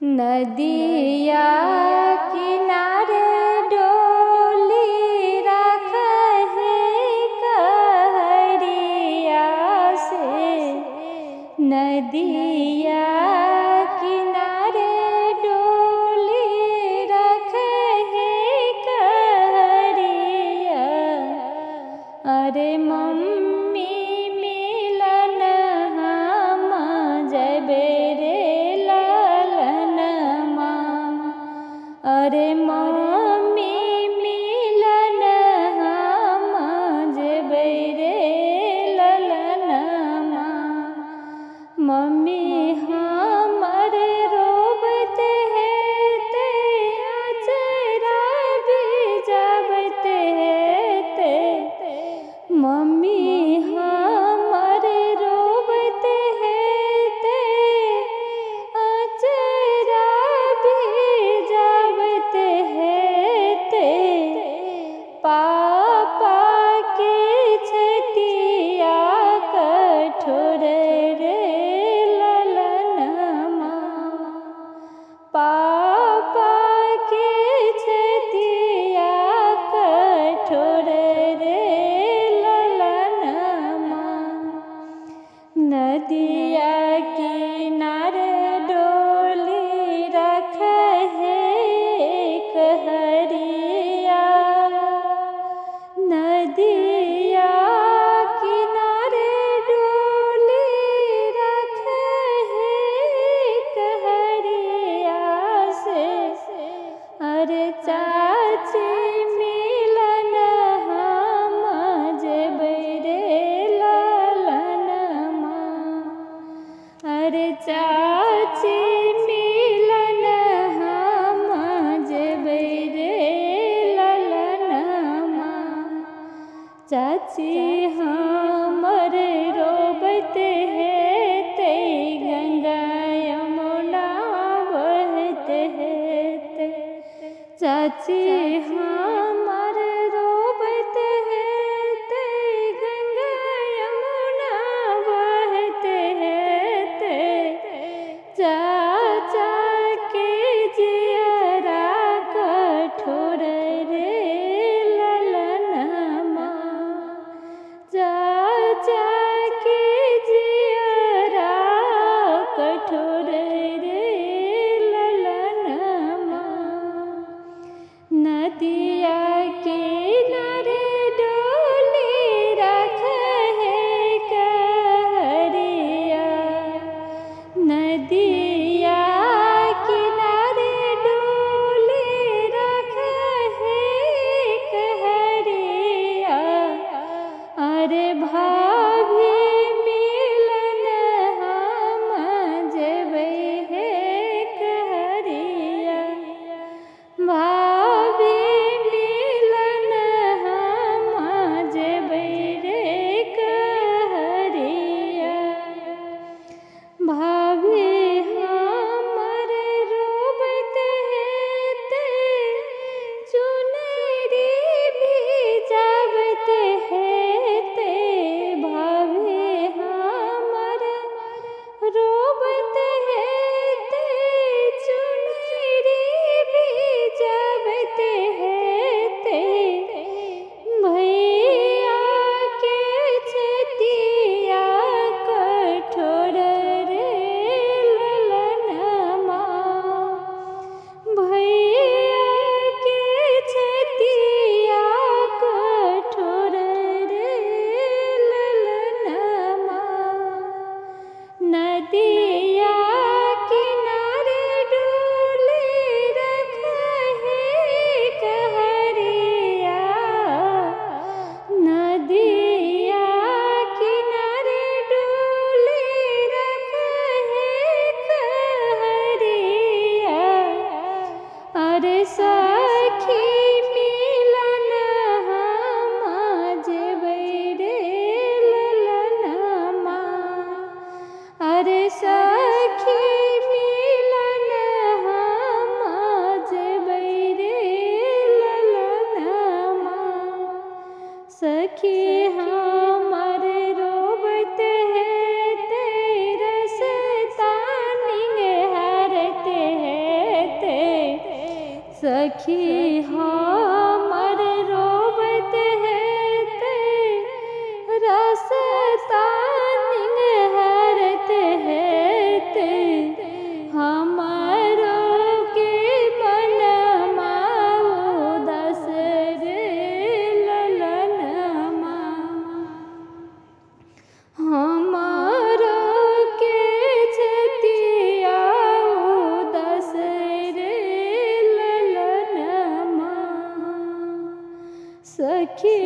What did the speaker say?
नदिया किनारे डोली रखहे कहरिया से। नदिया किनारे डोली रखहे कहरिया। अरे मम्मी मिलन हम जबे रे ललनमा। अरे मम्मी मिलन हम जबे रे ललनमा। मम्मी हमर रोबत है ते अचरा भिजावत है ते। मम्मी हमर रोबत है ते अचरा भिजावत है ते। पापा के छतिया कठोर रे ललनमा। पापा के छतिया कठोर रे ललनमा। नदिया किनारे डोली रखहे कहरिया। नदिया किनारे डोली रखहे कहरिया से। अरे चाची मिलन हम जबे रे ललनमा। अरे चाची मिलन हम जबे रे ललनमा। चाची हमर रोबत है ते गंगा यमुना बहत है ते। चाची हमर रोबत है ते गंगा यमुना बहत है ते। चाचा के जियरा कठोर रे ललनमा। चाचा के जियरा कठोर रे ललनमा। नदी सखी हमर रोबत हेते रसता निहरत हेते हमरो के मनमा उदास रे ललनमा हमरो के छतिया उदास रे ललनमा सखी